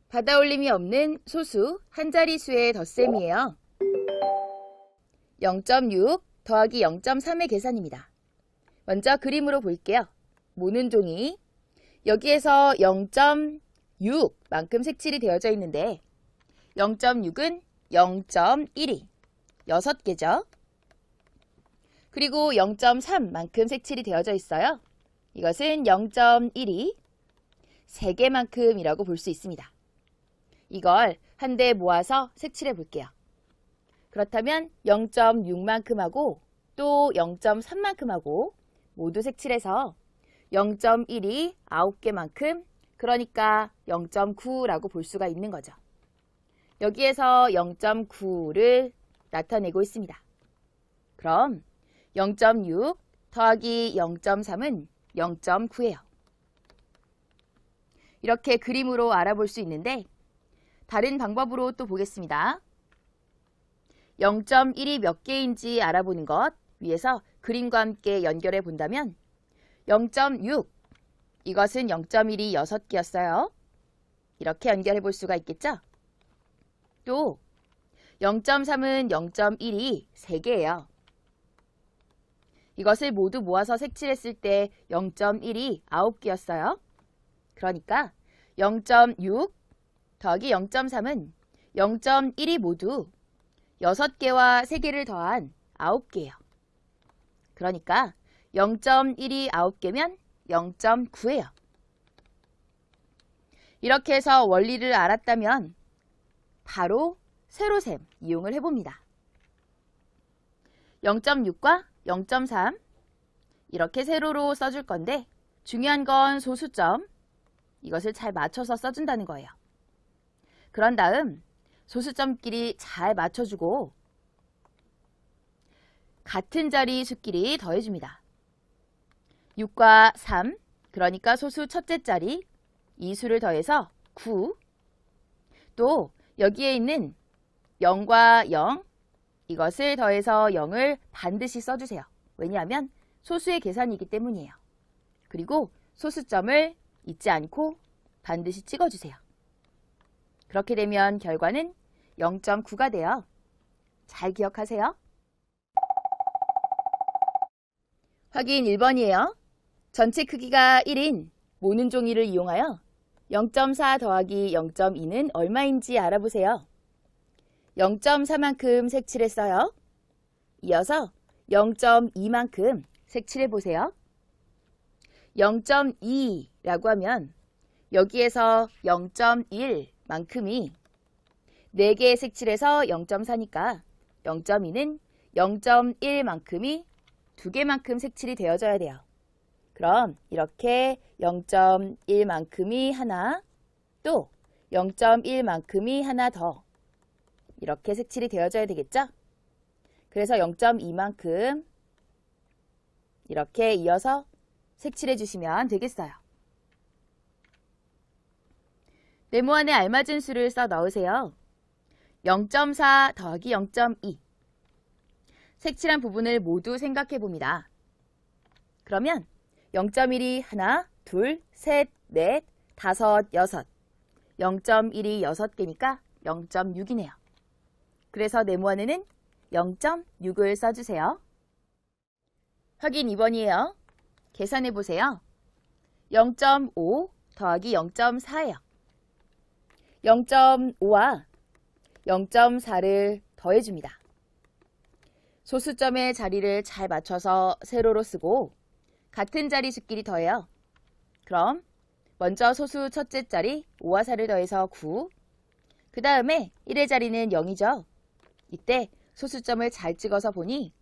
받아올림이 없는 소수 한 자릿수의 덧셈이에요. 0.6 더하기 0.3의 계산입니다. 먼저 그림으로 볼게요. 모는 종이. 여기에서 0.6만큼 색칠이 되어져 있는데 0.6은 0.1이 6개죠. 그리고 0.3만큼 색칠이 되어져 있어요. 이것은 0.1이 3개만큼이라고 볼 수 있습니다. 이걸 한데 모아서 색칠해 볼게요. 그렇다면 0.6만큼하고 또 0.3만큼하고 모두 색칠해서 0.1이 9개만큼, 그러니까 0.9라고 볼 수가 있는 거죠. 여기에서 0.9를 나타내고 있습니다. 그럼 0.6 더하기 0.3은 0.9예요. 이렇게 그림으로 알아볼 수 있는데 다른 방법으로 또 보겠습니다. 0.1이 몇 개인지 알아보는 것 위해서 그림과 함께 연결해 본다면 0.6, 이것은 0.1이 6개였어요. 이렇게 연결해 볼 수가 있겠죠? 또 0.3은 0.1이 3개예요. 이것을 모두 모아서 색칠했을 때 0.1이 9개였어요. 그러니까 0.6 더하기 0.3은 0.1이 모두 6개와 3개를 더한 9개예요. 그러니까 0.1이 9개면 0.9예요. 이렇게 해서 원리를 알았다면 바로 세로셈 이용을 해봅니다. 0.6과 0.3 이렇게 세로로 써줄 건데 중요한 건 소수점, 이것을 잘 맞춰서 써준다는 거예요. 그런 다음 소수점끼리 잘 맞춰주고 같은 자리 수끼리 더해줍니다. 6과 3, 그러니까 소수 첫째 자리 이 수를 더해서 9. 또 여기에 있는 0과 0, 이것을 더해서 0을 반드시 써주세요. 왜냐하면 소수의 계산이기 때문이에요. 그리고 소수점을 잊지 않고 반드시 찍어주세요. 그렇게 되면 결과는 0.9가 돼요. 잘 기억하세요. 확인 1번이에요. 전체 크기가 1인 모는 종이를 이용하여 0.4 더하기 0.2는 얼마인지 알아보세요. 0.4만큼 색칠했어요. 이어서 0.2만큼 색칠해보세요. 0.2라고 하면 여기에서 0.1만큼이 4개 색칠해서 0.4니까 0.2는 0.1만큼이 2개만큼 색칠이 되어져야 돼요. 그럼 이렇게 0.1만큼이 하나, 또 0.1만큼이 하나 더 이렇게 색칠이 되어져야 되겠죠? 그래서 0.2만큼 이렇게 이어서 색칠해 주시면 되겠어요. 네모안에 알맞은 수를 써 넣으세요. 0.4 더하기 0.2. 색칠한 부분을 모두 생각해 봅니다. 그러면 0.1이 하나, 둘, 셋, 넷, 다섯, 여섯. 0.1이 6개니까 0.6이네요. 그래서 네모안에는 0.6을 써주세요. 확인 2번이에요. 계산해 보세요. 0.5 더하기 0.4예요. 0.5와 0.4를 더해줍니다. 소수점의 자리를 잘 맞춰서 세로로 쓰고 같은 자리 수끼리 더해요. 그럼 먼저 소수 첫째 자리 5와 4를 더해서 9. 그 다음에 1의 자리는 0이죠. 이때 소수점을 잘 찍어서 보니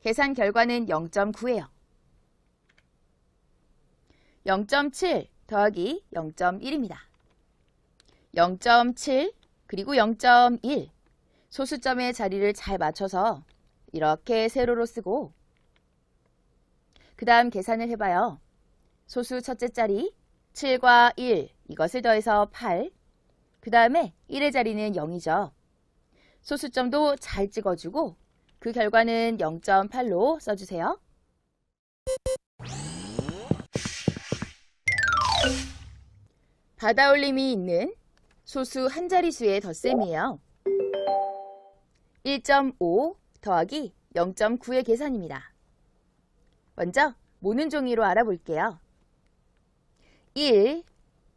계산 결과는 0.9예요. 0.7 더하기 0.1입니다. 0.7 그리고 0.1 소수점의 자리를 잘 맞춰서 이렇게 세로로 쓰고 그 다음 계산을 해봐요. 소수 첫째 자리 7과 1 이것을 더해서 8. 그 다음에 1의 자리는 0이죠. 소수점도 잘 찍어주고 그 결과는 0.8로 써주세요. 받아올림이 있는 소수 한 자릿수의 덧셈이에요. 1.5 더하기 0.9의 계산입니다. 먼저 모는 종이로 알아볼게요. 1,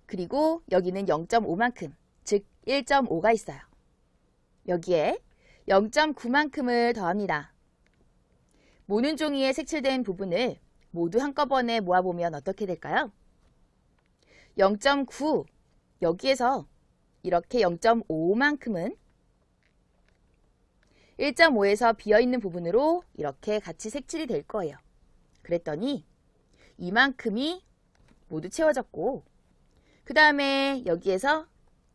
그리고 여기는 0.5만큼, 즉 1.5가 있어요. 여기에 0.9만큼을 더합니다. 모는 종이에 색칠된 부분을 모두 한꺼번에 모아보면 어떻게 될까요? 0.9, 여기에서 이렇게 0.5만큼은 1.5에서 비어있는 부분으로 이렇게 같이 색칠이 될 거예요. 그랬더니 이만큼이 모두 채워졌고, 그 다음에 여기에서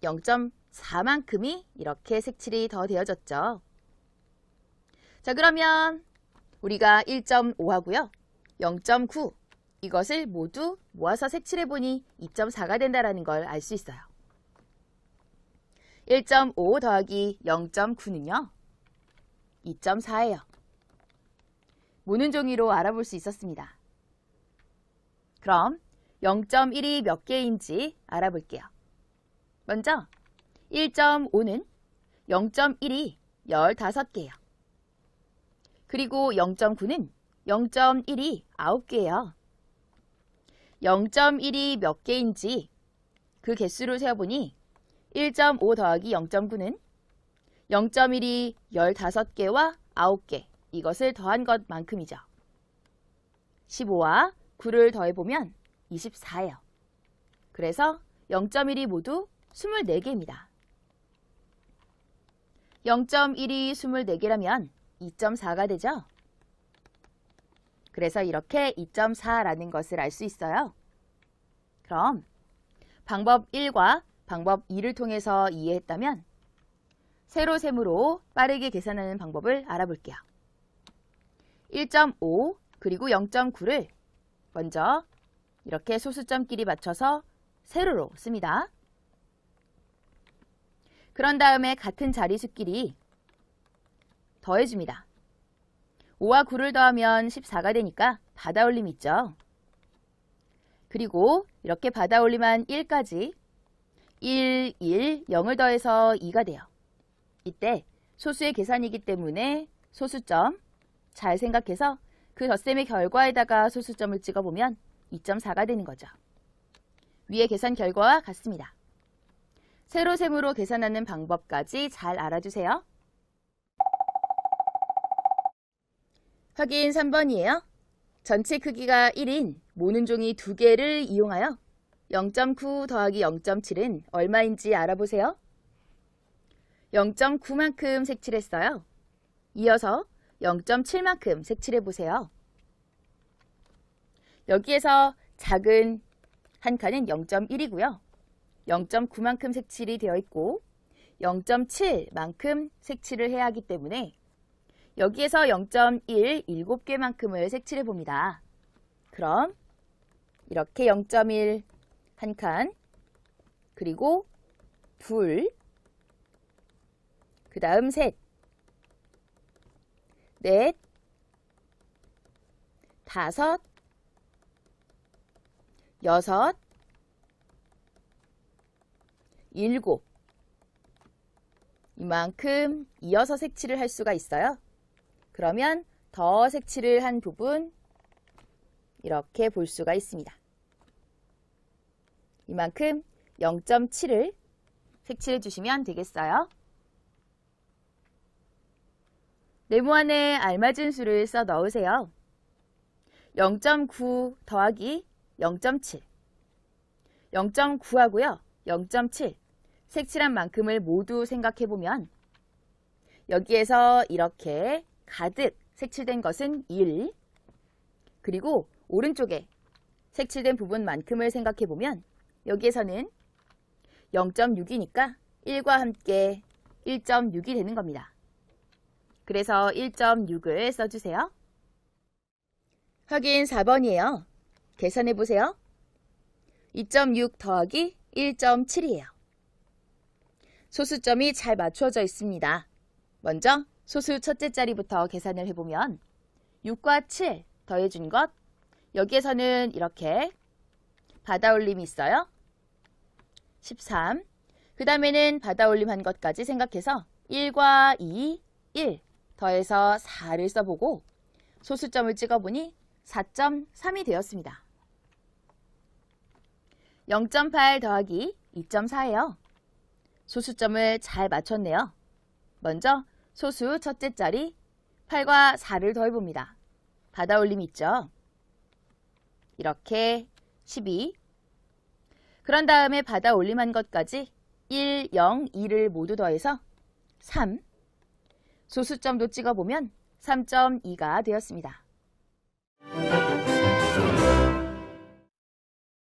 0.4만큼이 이렇게 색칠이 더 되어졌죠. 자, 그러면 우리가 1.5하고요. 0.9 이것을 모두 모아서 색칠해보니 2.4가 된다는 걸 알 수 있어요. 1.5 더하기 0.9는요. 2.4예요. 모는 종이로 알아볼 수 있었습니다. 그럼 0.1이 몇 개인지 알아볼게요. 먼저 1.5는 0.1이 15개예요. 그리고 0.9는 0.1이 9개예요. 0.1이 몇 개인지 그 개수를 세어보니 1.5 더하기 0.9는 0.1이 15개와 9개, 이것을 더한 것만큼이죠. 15와 9를 더해보면 24예요. 그래서 0.1이 모두 24개입니다. 0.1이 24개라면 2.4가 되죠? 그래서 이렇게 2.4라는 것을 알 수 있어요. 그럼 방법 1과 방법 2를 통해서 이해했다면 세로셈으로 빠르게 계산하는 방법을 알아볼게요. 1.5 그리고 0.9를 먼저 이렇게 소수점끼리 맞춰서 세로로 씁니다. 그런 다음에 같은 자릿수끼리 더해줍니다. 5와 9를 더하면 14가 되니까 받아올림 있죠. 그리고 이렇게 받아올림한 1까지 1, 1, 0을 더해서 2가 돼요. 이때 소수의 계산이기 때문에 소수점 잘 생각해서 그 덧셈의 결과에다가 소수점을 찍어보면 2.4가 되는 거죠. 위의 계산 결과와 같습니다. 세로셈으로 계산하는 방법까지 잘 알아두세요. 확인 3번이에요. 전체 크기가 1인 모는 종이 2개를 이용하여 0.9 더하기 0.7은 얼마인지 알아보세요. 0.9만큼 색칠했어요. 이어서 0.7만큼 색칠해보세요. 여기에서 작은 한 칸은 0.1이고요. 0.9만큼 색칠이 되어 있고 0.7만큼 색칠을 해야 하기 때문에 여기에서 0.1, 7개만큼을 색칠해 봅니다. 그럼 이렇게 0.1 한 칸, 그리고 둘, 그 다음 셋, 넷, 다섯, 여섯, 일곱, 이만큼 이어서 색칠을 할 수가 있어요. 그러면 더 색칠을 한 부분 이렇게 볼 수가 있습니다. 이만큼 0.7을 색칠해 주시면 되겠어요. 네모안에 알맞은 수를 써 넣으세요. 0.9 더하기 0.7, 0.9하고요. 0.7, 색칠한 만큼을 모두 생각해보면 여기에서 이렇게 가득 색칠된 것은 1, 그리고 오른쪽에 색칠된 부분만큼을 생각해보면 여기에서는 0.6이니까 1과 함께 1.6이 되는 겁니다. 그래서 1.6을 써주세요. 확인 4번이에요. 계산해보세요. 2.6 더하기 1.7이에요. 소수점이 잘 맞춰져 있습니다. 먼저 소수 첫째 자리부터 계산을 해보면 6과 7 더해준 것, 여기에서는 이렇게 받아올림이 있어요. 13. 그 다음에는 받아 올림한 것까지 생각해서 1과 2, 1 더해서 4를 써보고 소수점을 찍어보니 4.3이 되었습니다. 0.8 더하기 2.4예요. 소수점을 잘 맞췄네요. 먼저 소수 첫째 자리 8과 4를 더해봅니다. 받아 올림 있죠? 이렇게 12. 그런 다음에 받아 올림한 것까지 1, 0, 2를 모두 더해서 3. 소수점도 찍어보면 3.2가 되었습니다.